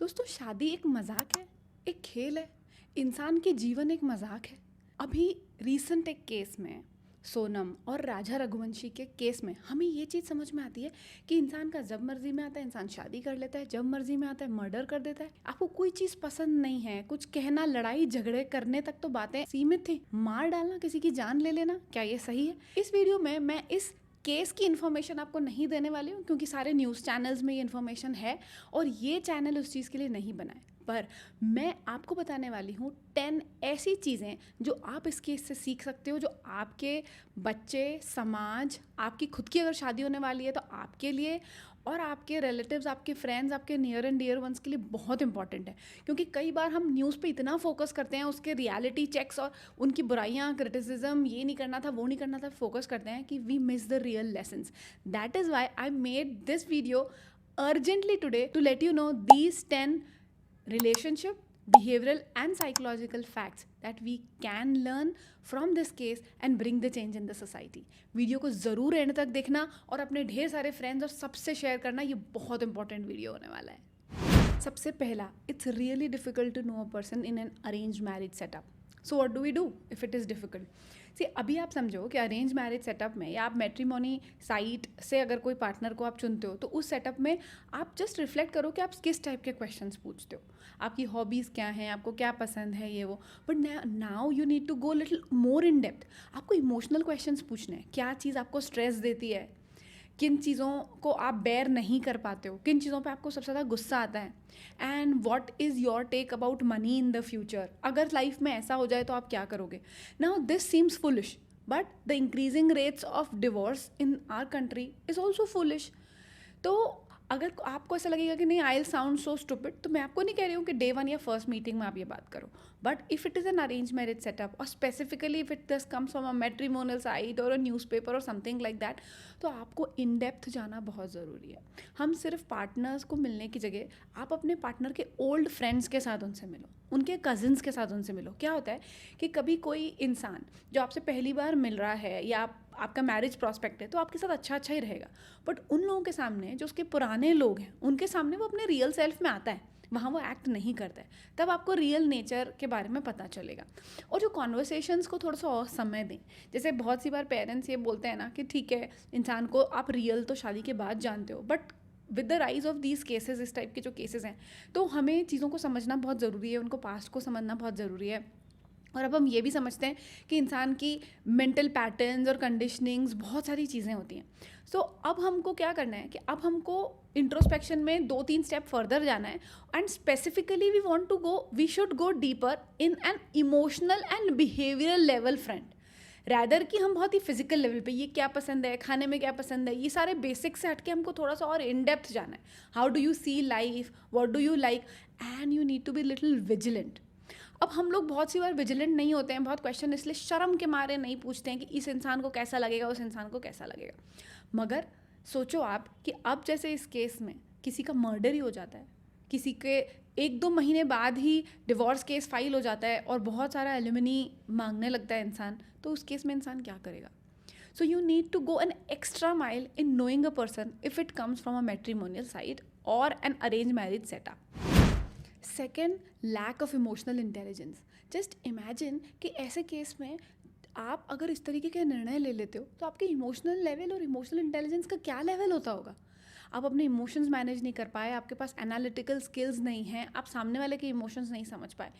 दोस्तों शादी एक मजाक है, एक खेल है, इंसान के जीवन एक मजाक है। अभी रीसेंट एक केस में सोनम और राजा रघुवंशी के केस में हमें ये चीज़ समझ में आती है कि इंसान का जब मर्जी में आता है इंसान शादी कर लेता है, जब मर्जी में आता है मर्डर कर देता है। आपको कोई चीज़ पसंद नहीं है, कुछ कहना, लड़ाई झगड़े करने तक तो बातें सीमित थी, मार डालना, किसी की जान ले लेना, क्या ये सही है? इस वीडियो में मैं इस केस की इन्फॉर्मेशन आपको नहीं देने वाली हूँ क्योंकि सारे न्यूज़ चैनल्स में ये इन्फॉर्मेशन है और ये चैनल उस चीज़ के लिए नहीं बनाए। पर मैं आपको बताने वाली हूँ 10 ऐसी चीज़ें जो आप इस केस से सीख सकते हो, जो आपके बच्चे, समाज, आपकी खुद की अगर शादी होने वाली है तो आपके लिए और आपके रिलेटिव्स, आपके फ्रेंड्स, आपके नियर एंड डियर वंस के लिए बहुत इंपॉर्टेंट है। क्योंकि कई बार हम न्यूज़ पे इतना फोकस करते हैं, उसके रियलिटी चेक्स और उनकी बुराइयाँ, क्रिटिसिज्म, ये नहीं करना था, वो नहीं करना था, फोकस करते हैं कि we miss the real lessons. That is why I made this video urgently today to let you know these 10 relationship, behavioral and psychological facts that we can learn from this case and bring the change in the society. Video को ज़रूर and तक देखना और अपने ढेर सारे friends और सबसे शेयर करना, ये बहुत इंपॉर्टेंट वीडियो होने वाला है। सबसे पहला, it's really difficult to know a person in an arrange marriage setup. So what do we do if it is difficult? See, अभी आप समझो कि अरेंज मैरिज सेटअप में या आप मैट्रिमोनी साइट से अगर कोई पार्टनर को आप चुनते हो तो उस सेटअप में आप जस्ट रिफ्लेक्ट करो कि आप किस टाइप के क्वेश्चंस पूछते हो, आपकी हॉबीज़ क्या हैं, आपको क्या पसंद है, ये वो। But now you need to go little more in depth. आपको इमोशनल क्वेश्चंस पूछने हैं, क्या चीज़ आपको स्ट्रेस देती है, किन चीज़ों को आप बेयर नहीं कर पाते हो, किन चीज़ों पे आपको सबसे ज़्यादा गुस्सा आता है, and what is your take about money in the future. अगर लाइफ में ऐसा हो जाए तो आप क्या करोगे? Now this seems foolish but the increasing rates of divorce in our country is also foolish. तो अगर आपको ऐसा लगेगा कि नहीं, आई साउंड सो स्टूपिड, तो मैं आपको नहीं कह रही हूँ कि डे 1 या फर्स्ट मीटिंग में आप ये बात करो। But if it is an arrange marriage setup or specifically if it this comes from a matrimonial site or a newspaper or something like that, तो आपको इन डेप्थ जाना बहुत ज़रूरी है। हम सिर्फ पार्टनर्स को मिलने की जगह आप अपने पार्टनर के ओल्ड फ्रेंड्स के साथ उनसे मिलो, उनके कजिन्स के साथ उनसे मिलो। क्या होता है कि कभी कोई इंसान जो आपसे पहली बार मिल रहा है या आपका मैरिज प्रॉस्पेक्ट है तो आपके साथ अच्छा ही रहेगा, बट उन लोगों के सामने जो उसके पुराने लोग हैं उनके सामने वो अपने रियल सेल्फ में आता है, वहाँ वो एक्ट नहीं करता है, तब आपको रियल नेचर के बारे में पता चलेगा। और जो कॉन्वर्सेशंस को थोड़ा सा और समय दें, जैसे बहुत सी बार पेरेंट्स ये बोलते हैं ना कि ठीक है, इंसान को आप रियल तो शादी के बाद जानते हो, but with the rise of these cases, इस टाइप के जो केसेस हैं, तो हमें चीज़ों को समझना बहुत ज़रूरी है, उनको पास्ट को समझना बहुत ज़रूरी है। और अब हम ये भी समझते हैं कि इंसान की मेंटल पैटर्न्स और कंडीशनिंग्स, बहुत सारी चीज़ें होती हैं। सो अब हमको क्या करना है कि अब हमको इंट्रोस्पेक्शन में 2-3 स्टेप फर्दर जाना है and specifically we should go deeper in an emotional and behavioural level friend, rather कि हम बहुत ही फिजिकल लेवल पे ये क्या पसंद है, खाने में क्या पसंद है, ये सारे बेसिक से हट के हमको थोड़ा सा और इन डेप्थ जाना है। How do you see life, what do you like, and you need to be little vigilant. अब हम लोग बहुत सी बार विजिलेंट नहीं होते हैं, बहुत क्वेश्चन इसलिए शर्म के मारे नहीं पूछते हैं कि इस इंसान को कैसा लगेगा, उस इंसान को कैसा लगेगा। मगर सोचो आप कि अब जैसे इस केस में किसी का मर्डर ही हो जाता है, किसी के 1-2 महीने बाद ही डिवोर्स केस फाइल हो जाता है और बहुत सारा एलिमनी मांगने लगता है इंसान, तो उस केस में इंसान क्या करेगा? So you need to go an extra mile in knowing a person if it comes from a matrimonial site or an arrange marriage setup. Second, lack of emotional intelligence. Just imagine कि ऐसे case में आप अगर इस तरीके के निर्णय ले लेते हो तो आपके इमोशनल लेवल और इमोशनल इंटेलिजेंस का क्या लेवल होता होगा। आप अपने इमोशंस मैनेज नहीं कर पाए, आपके पास एनालिटिकल स्किल्स नहीं हैं, आप सामने वाले के इमोशंस नहीं समझ पाए।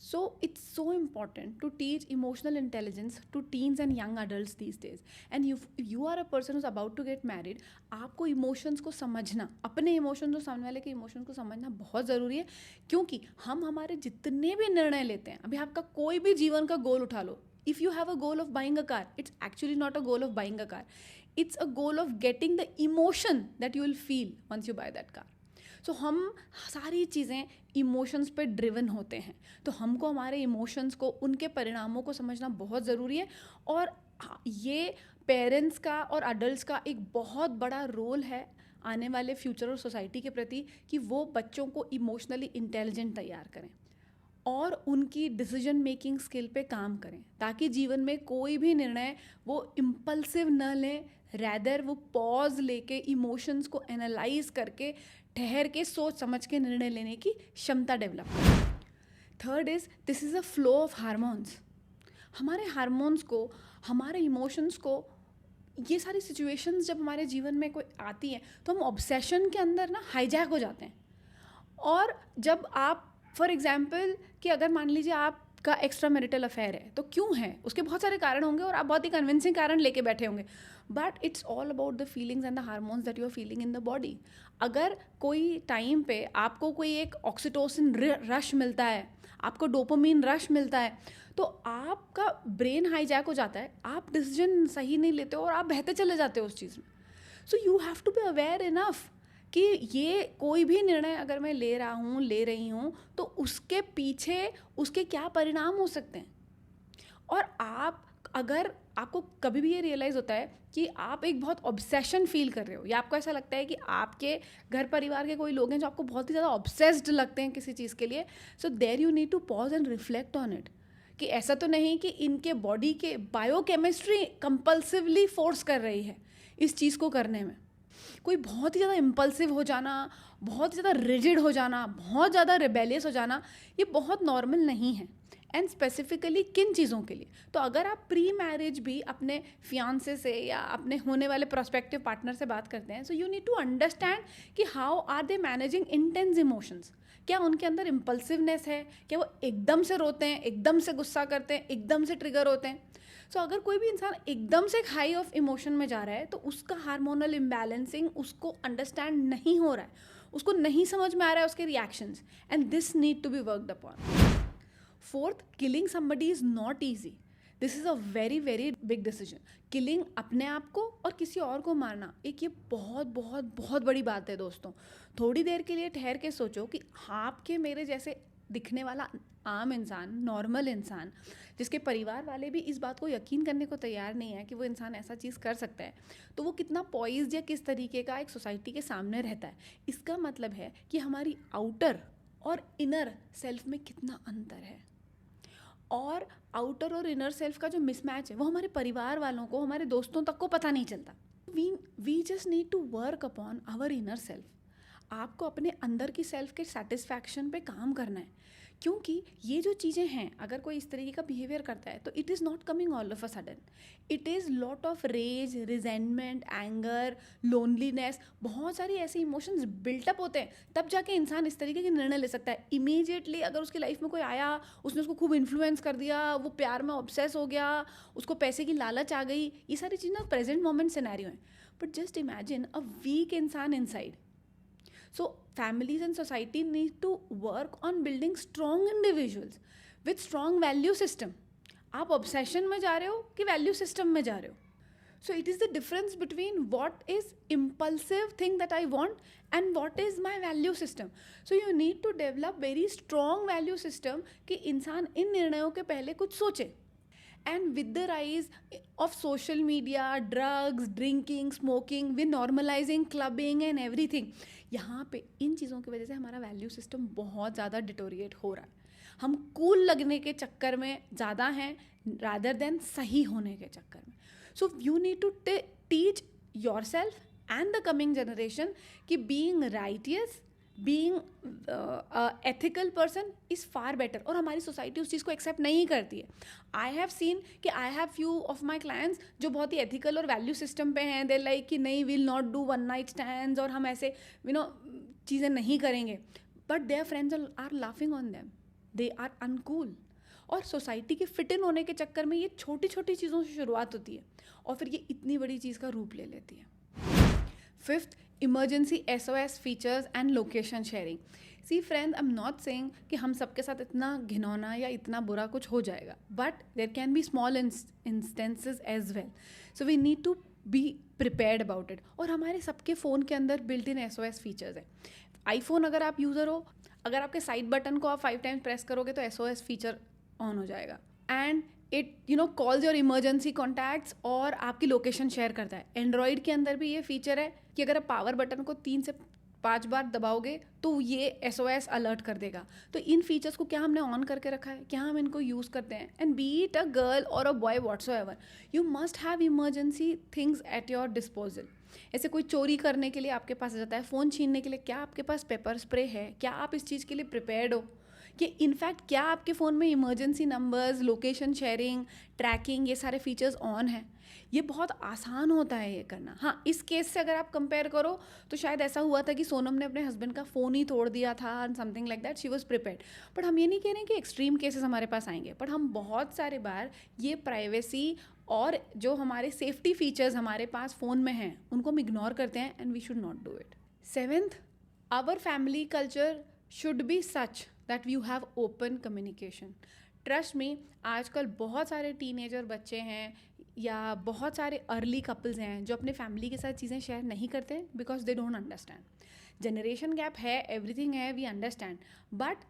So it's so important to teach emotional intelligence to teens and young adults these days. And you are a person who's about to get married, आपको इमोशंस को समझना, अपने इमोशंस और सामने वाले के इमोशंस को समझना बहुत ज़रूरी है। क्योंकि हम हमारे जितने भी निर्णय लेते हैं, अभी आपका कोई भी जीवन का गोल उठा लो, if you have a goal of buying a car, it's actually not a goal of buying a car, it's a goal of getting the emotion that you will feel once you buy that car. So हम सारी चीज़ें emotions पे driven होते हैं, तो हमको हमारे emotions को, उनके परिणामों को समझना बहुत ज़रूरी है। और ये पेरेंट्स का और अडल्ट्स का एक बहुत बड़ा रोल है आने वाले फ्यूचर और सोसाइटी के प्रति कि वो बच्चों को इमोशनली इंटेलिजेंट तैयार करें और उनकी डिसीजन मेकिंग स्किल पे काम करें, ताकि जीवन में कोई भी निर्णय वो इम्पल्सिव न लें, रैदर वो पॉज लेके इमोशंस को एनालाइज करके ठहर के सोच समझ के निर्णय लेने की क्षमता डेवलप करें। Third is this is a flow of hormones. हमारे हार्मोन्स को, हमारे इमोशंस को, ये सारी सिचुएशंस जब हमारे जीवन में कोई आती हैं तो हम ऑब्सेशन के अंदर ना हाईजैक हो जाते हैं। और जब आप फॉर एग्जाम्पल कि अगर मान लीजिए आपका एक्स्ट्रा मैरिटल अफेयर है तो क्यों है, उसके बहुत सारे कारण होंगे और आप बहुत ही कन्विंसिंग कारण लेके बैठे होंगे, but it's all about the feelings and the hormones that you are feeling in the body. अगर कोई टाइम पे आपको कोई एक ऑक्सीटोसिन रश मिलता है, आपको डोपामिन रश मिलता है, तो आपका ब्रेन हाईजैक हो जाता है, आप डिसीजन सही नहीं लेते हो और आप बहते चले जाते हो उस चीज़ में। So you have to be aware enough कि ये कोई भी निर्णय अगर मैं ले रहा हूँ, ले रही हूँ, तो उसके पीछे उसके क्या परिणाम हो सकते हैं। और आप अगर आपको कभी भी ये रियलाइज़ होता है कि आप एक बहुत ऑब्सेशन फील कर रहे हो, या आपको ऐसा लगता है कि आपके घर परिवार के कोई लोग हैं जो आपको बहुत ही ज़्यादा ऑब्सेस्ड लगते हैं किसी चीज़ के लिए, so there you need to pause and reflect on it कि ऐसा तो नहीं कि इनके बॉडी के बायोकेमिस्ट्री कंपल्सिवली फोर्स कर रही है इस चीज़ को करने में। कोई बहुत ही ज़्यादा इम्पल्सिव हो जाना, बहुत ज़्यादा रिजिड हो जाना, बहुत ज़्यादा रिबेलियस हो जाना, ये बहुत नॉर्मल नहीं है। एंड स्पेसिफिकली किन चीज़ों के लिए, तो अगर आप प्री मैरिज भी अपने फियांसे से या अपने होने वाले प्रोस्पेक्टिव पार्टनर से बात करते हैं, so you need to understand कि how are they managing intense emotions. क्या उनके अंदर इम्पल्सिवनेस है, क्या वो एकदम से रोते हैं, एकदम से गुस्सा करते हैं, एकदम से ट्रिगर होते हैं। सो अगर कोई भी इंसान एकदम से एक हाई ऑफ इमोशन में जा रहा है तो उसका हार्मोनल इम्बैलेंसिंग उसको अंडरस्टैंड नहीं हो रहा है, उसको नहीं समझ में आ रहा है उसके reactions, and this need to be worked upon. Fourth, killing somebody is not easy. This is a very very big decision. Killing, अपने आप को और किसी और को मारना, एक ये बहुत बहुत बहुत बड़ी बात है दोस्तों। थोड़ी देर के लिए ठहर के सोचो कि आपके मेरे जैसे दिखने वाला आम इंसान, नॉर्मल इंसान, जिसके परिवार वाले भी इस बात को यकीन करने को तैयार नहीं है कि वो इंसान ऐसा चीज़ कर सकता है, तो वो कितना पॉइज्ड या किस तरीके का एक सोसाइटी के सामने रहता है। इसका मतलब है कि हमारी आउटर और इनर सेल्फ में कितना अंतर है, और आउटर और इनर सेल्फ का जो मिसमैच है वो हमारे परिवार वालों को, हमारे दोस्तों तक को पता नहीं चलता। We just need to work upon our inner self. आपको अपने अंदर की सेल्फ के सेटिस्फैक्शन पे काम करना है, क्योंकि ये जो चीज़ें हैं, अगर कोई इस तरीके का बिहेवियर करता है तो it is not coming all of a sudden. It is lot of rage, resentment, anger, loneliness, बहुत सारी ऐसे इमोशंस बिल्टअप होते हैं, तब जाके इंसान इस तरीके के निर्णय ले सकता है। इमीडिएटली अगर उसकी लाइफ में कोई आया, उसने उसको खूब इन्फ्लुएंस कर दिया, वो प्यार में ऑब्सेस हो गया, उसको पैसे की लालच आ गई, ये सारी चीज़ ना प्रेजेंट मोमेंट सिनेरियो हैं। But just imagine a weak इंसान inside. So families and society need to work on building strong individuals with strong value system. आप obsession में जा रहे हो कि value system में जा रहे हो? So it is the difference between what is impulsive thing that I want and what is my value system. So you need to develop very strong value system कि इंसान इन निर्णयों के पहले कुछ सोचे. And with the rise of social media, drugs, drinking, smoking, we're normalizing clubbing and everything. यहाँ पे इन चीज़ों की वजह से हमारा वैल्यू सिस्टम बहुत ज़्यादा डिटोरिएट हो रहा है। हम कूल लगने के चक्कर में ज़्यादा हैं रादर देन सही होने के चक्कर में। So you need to teach yourself and the coming generation कि being righteous, being ethical person is far better, और हमारी सोसाइटी उस चीज़ को एक्सेप्ट नहीं करती है। आई हैव सीन कि I have few of my clients जो बहुत ही एथिकल और वैल्यू सिस्टम पे हैं, दे लाइक कि नहीं, will not do one night stands और हम ऐसे चीज़ें नहीं करेंगे, but their friends are laughing on them, they are uncool. और सोसाइटी के फिट इन होने के चक्कर में ये छोटी छोटी चीज़ों से शुरुआत होती है और फिर ये इतनी बड़ी चीज़ का रूप ले लेती है। Fifth, emergency SOS features and location sharing. See friends, I am not saying कि हम सबके साथ इतना घिनौना या इतना बुरा कुछ हो जाएगा, but there can be small instances as well, so we need to be prepared about it. और हमारे सबके फ़ोन के अंदर बिल्ट इन SOS फीचर्स है। आईफोन अगर आप यूज़र हो, अगर आपके साइड बटन को आप 5 टाइम्स प्रेस करोगे तो SOS फीचर ऑन हो जाएगा, and it calls your emergency contacts और आपकी लोकेशन शेयर करता है। एंड्रॉयड के अंदर भी ये फीचर है कि अगर आप पावर बटन को 3 से 5 बार दबाओगे तो ये SOS अलर्ट कर देगा। तो इन फीचर्स को क्या हमने ऑन करके रखा है, क्या हम इनको यूज़ करते हैं? And be it a girl or a boy whatsoever, you must have emergency things at your disposal. ऐसे कोई चोरी करने के लिए आपके पास आ जाता है, फ़ोन छीनने के लिए, क्या आपके पास पेपर स्प्रे है? क्या आप इस चीज़ के लिए प्रिपेयर्ड हो? कि इनफैक्ट क्या आपके फ़ोन में emergency numbers, location sharing, tracking, ये सारे फीचर्स ऑन हैं? ये बहुत आसान होता है ये करना। हाँ, इस केस से अगर आप कंपेयर करो तो शायद ऐसा हुआ था कि सोनम ने अपने हस्बैंड का फ़ोन ही तोड़ दिया था and something like that, she was prepared. But हम ये नहीं कह रहे कि एक्सट्रीम केसेस हमारे पास आएंगे, बट हम बहुत सारे बार ये प्राइवेसी और जो हमारे सेफ्टी फीचर्स हमारे पास फ़ोन में हैं उनको हम इग्नोर करते हैं, and we should not do it. Seventh, our family culture should be such that you have open communication. Trust me, आजकल बहुत सारे टीनेजर बच्चे हैं या बहुत सारे अर्ली कपल्स हैं जो अपने फैमिली के साथ चीज़ें शेयर नहीं करते because they don't understand. Generation gap है, एवरीथिंग है, वी अंडरस्टैंड, बट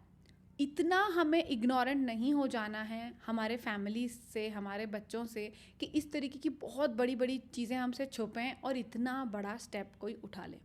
इतना हमें इग्नोरेंट नहीं हो जाना है हमारे फैमिली से, हमारे बच्चों से, कि इस तरीके की बहुत बड़ी बड़ी चीज़ें हमसे छुपें और इतना बड़ा स्टेप कोई उठा ले।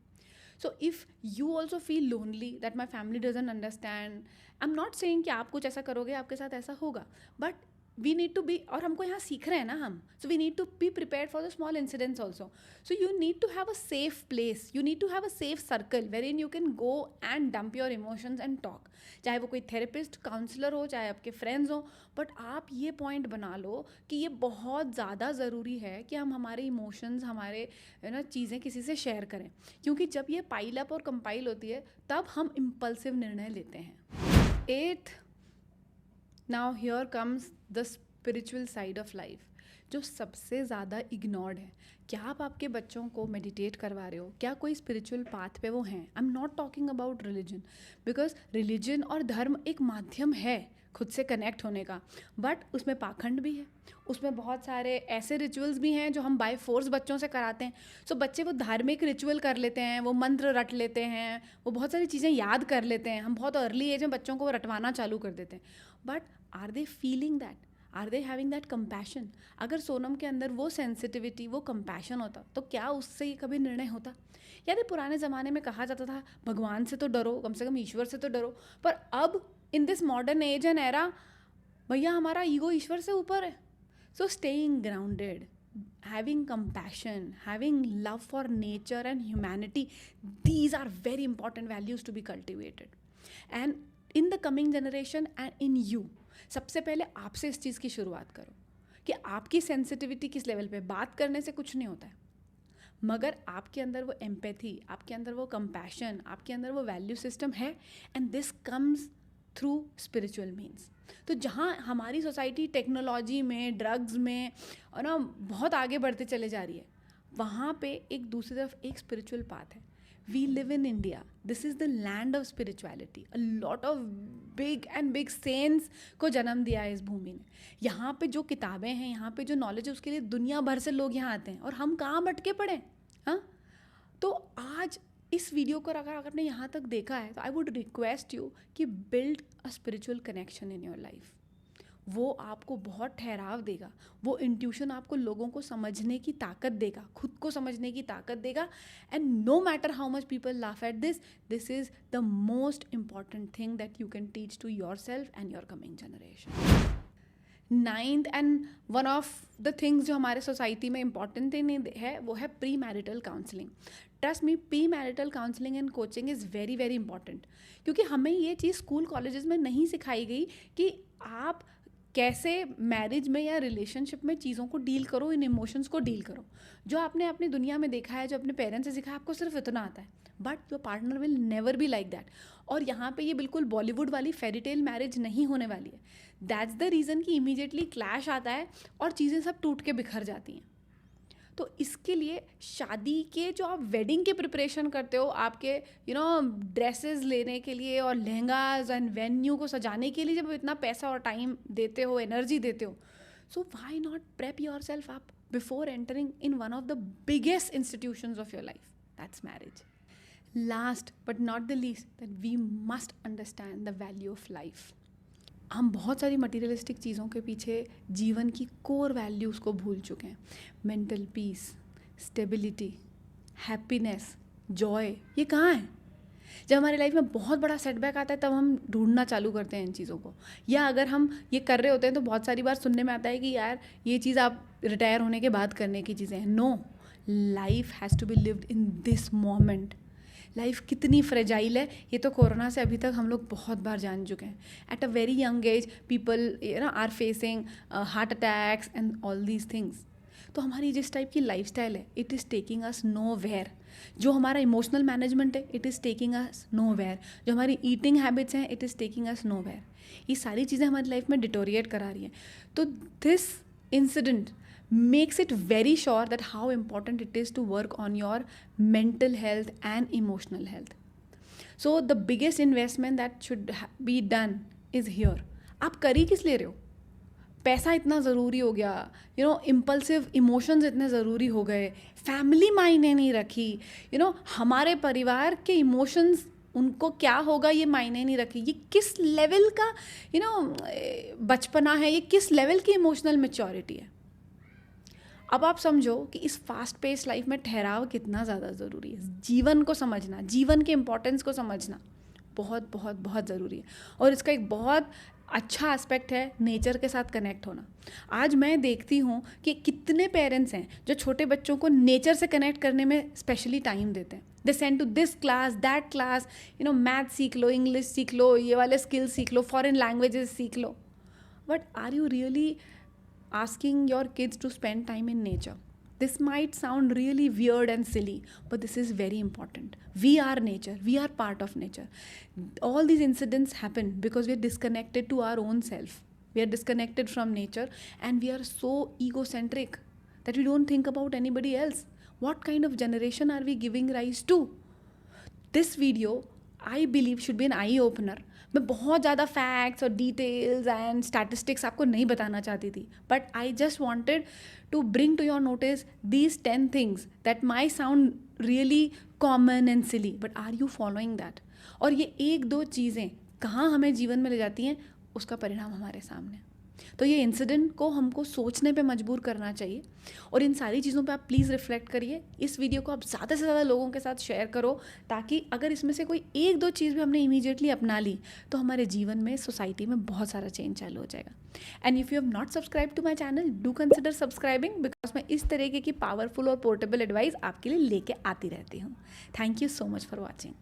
So if you also feel lonely that my family doesn't understand, I am not saying कि आप कुछ ऐसा करोगे आपके साथ ऐसा होगा, but we need to be, और हमको यहाँ सीख रहे हैं ना हम, so we need to be prepared for the small incidents also. So you need to have a safe place, you need to have a safe circle where in you can go and dump your emotions and talk, चाहे वो कोई therapist, counsellor हो, चाहे आपके friends हो। But आप ये point बना लो कि ये बहुत ज़्यादा ज़रूरी है कि हम हमारे इमोशंस, हमारे चीज़ें किसी से शेयर करें, क्योंकि जब ये पाइल अप और कंपाइल होती है तब हम इम्पल्सिव निर्णय लेते हैं। 8th, now here comes the spiritual side of life, जो सबसे ज़्यादा इग्नोर्ड है। क्या आप आपके बच्चों को मेडिटेट करवा रहे हो? क्या कोई स्पिरिचुअल पाथ पे वो हैं? आई am not talking about religion, because religion और धर्म एक माध्यम है खुद से कनेक्ट होने का, बट उसमें पाखंड भी है, उसमें बहुत सारे ऐसे रिचुअल्स भी हैं जो हम बाय फोर्स बच्चों से कराते हैं। सो बच्चे वो धार्मिक रिचुअल कर लेते हैं, वो मंत्र रट लेते हैं, वो बहुत सारी चीज़ें याद कर लेते हैं, हम बहुत अर्ली एज में बच्चों को वो रटवाना चालू कर देते हैं। But are they feeling that? Are they having that compassion? अगर सोनम के अंदर वो सेंसिटिविटी, वो कंपैशन होता तो क्या उससे ये कभी निर्णय होता? याद है पुराने ज़माने में कहा जाता था भगवान से तो डरो, कम से कम ईश्वर से तो डरो, पर अब in this modern age and era भैया हमारा ईगो ईश्वर से ऊपर है। So staying grounded, having compassion, having love for nature and humanity, these are very important values to be cultivated. And in the coming generation and in you, सबसे पहले आपसे इस चीज़ की शुरुआत करो कि आपकी सेंसिटिविटी किस लेवल पे। बात करने से कुछ नहीं होता है, मगर आपके अंदर वो एम्पैथी, आपके अंदर वो कंपैशन, आपके अंदर वो वैल्यू सिस्टम है, and this comes through spiritual means. तो जहाँ हमारी सोसाइटी टेक्नोलॉजी में, ड्रग्स में और ना बहुत आगे बढ़ते चले जा रही है, वहाँ पे एक दूसरी तरफ एक स्पिरिचुअल पाथ है। We live in India, this is the land of spirituality. A lot of big saints को जन्म दिया है इस भूमि ने। यहाँ पे जो किताबें हैं, यहाँ पे जो नॉलेज है, उसके लिए दुनिया भर से लोग यहाँ आते हैं, और हम कहाँ भटके पड़े। हाँ, तो आज इस वीडियो को अगर आपने यहाँ तक देखा है तो आई वुड रिक्वेस्ट यू कि build a spiritual connection in your life. वो आपको बहुत ठहराव देगा, वो इंट्यूशन आपको लोगों को समझने की ताकत देगा, खुद को समझने की ताकत देगा। And no matter how much people laugh at this, this is the most important thing that you can teach to yourself and your coming generation. 9th and one of the things जो हमारे society में important है वो है pre marital counselling. Trust me, pre marital counselling and coaching is very very important, क्योंकि हमें ये चीज़ school colleges में नहीं सिखाई गई कि आप कैसे मैरिज में या रिलेशनशिप में चीज़ों को डील करो, इन इमोशंस को डील करो। जो आपने अपनी दुनिया में देखा है, जो अपने पेरेंट्स से सीखा है, आपको सिर्फ इतना आता है, but your partner will never be like that. और यहाँ पे ये बिल्कुल बॉलीवुड वाली फेरी टेल मैरिज नहीं होने वाली है। दैट्स द रीज़न कि इमीडिएटली क्लैश आता है और चीज़ें सब टूट के बिखर जाती हैं। तो इसके लिए शादी के जो आप वेडिंग के प्रिपरेशन करते हो, आपके ड्रेसेस लेने के लिए और लहंगाज एंड वेन्यू को सजाने के लिए जब इतना पैसा और टाइम देते हो, एनर्जी देते हो, so why not prep yourself up before entering in one of the biggest institutions of your life, that's marriage. Last but not the least, that we must understand the value of life. हम बहुत सारी materialistic चीज़ों के पीछे जीवन की core values को भूल चुके हैं। Mental peace, stability, happiness, Joy, ये कहाँ है? जब हमारी लाइफ में बहुत बड़ा सेटबैक आता है तब हम ढूंढना चालू करते हैं इन चीज़ों को। या अगर हम ये कर रहे होते हैं तो बहुत सारी बार सुनने में आता है कि यार ये चीज़ आप रिटायर होने के बाद करने की चीज़ें हैं। No, life has to be lived in this moment. Life कितनी फ्रेजाइल है ये तो कोरोना से अभी तक हम लोग बहुत बार जान चुके हैं. At a very young age people are facing heart attacks and all these things. तो हमारी जिस टाइप की लाइफस्टाइल है it is taking us nowhere. जो हमारा इमोशनल मैनेजमेंट है it is taking us nowhere. जो हमारी ईटिंग हैबिट्स हैं it is taking us nowhere. ये सारी चीज़ें हमारी लाइफ में डिटोरिएट करा रही हैं. तो this incident makes it very sure that how important it is to work on your mental health and emotional health. So the biggest investment that should be done is here. आप कर ही किस ले रहे हो? पैसा इतना ज़रूरी हो गया, इम्पल्सिव इमोशंस इतने ज़रूरी हो गए, फैमिली मायने नहीं रखी, हमारे परिवार के इमोशंस उनको क्या होगा ये मायने नहीं रखी. ये किस लेवल का बचपना है, ये किस लेवल की इमोशनल मैच्योरिटी है. अब आप समझो कि इस फास्ट पेस लाइफ में ठहराव कितना ज़्यादा ज़रूरी है. जीवन को समझना, जीवन के इम्पोर्टेंस को समझना बहुत बहुत बहुत ज़रूरी है. और इसका एक बहुत अच्छा एस्पेक्ट है नेचर के साथ कनेक्ट होना. आज मैं देखती हूँ कि कितने पेरेंट्स हैं जो छोटे बच्चों को नेचर से कनेक्ट करने में स्पेशली टाइम देते हैं. They send to this class that class, math सीख लो, इंग्लिश सीख लो, ये वाले स्किल्स सीख लो, फॉरेन लैंग्वेजेस सीख लो. But are you really asking your kids to spend time in nature? This might sound really weird and silly, but this is very important. We are nature. We are part of nature. All these incidents happen because we are disconnected to our own self. We are disconnected from nature and we are so egocentric that we don't think about anybody else. What kind of generation are we giving rise to? This video, I believe, should be an eye opener. मैं बहुत ज़्यादा facts और details and statistics आपको नहीं बताना चाहती थी, but I just wanted to bring to your notice these 10 things that may sound really common and silly, but are you following that. और ये एक दो चीज़ें कहाँ हमें जीवन में ले जाती हैं उसका परिणाम हमारे सामने. तो ये इंसिडेंट को हमको सोचने पे मजबूर करना चाहिए. और इन सारी चीज़ों पे आप प्लीज़ रिफ्लेक्ट करिए. इस वीडियो को आप ज़्यादा से ज़्यादा लोगों के साथ शेयर करो ताकि अगर इसमें से कोई एक दो चीज़ भी हमने इमीडिएटली अपना ली तो हमारे जीवन में, सोसाइटी में बहुत सारा चेंज चालू हो जाएगा. And if you have not subscribe to my channel, do consider subscribing because मैं इस तरीके की पावरफुल और पोर्टेबल एडवाइस आपके लिए लेके आती रहती हूँ. Thank you so much for watching.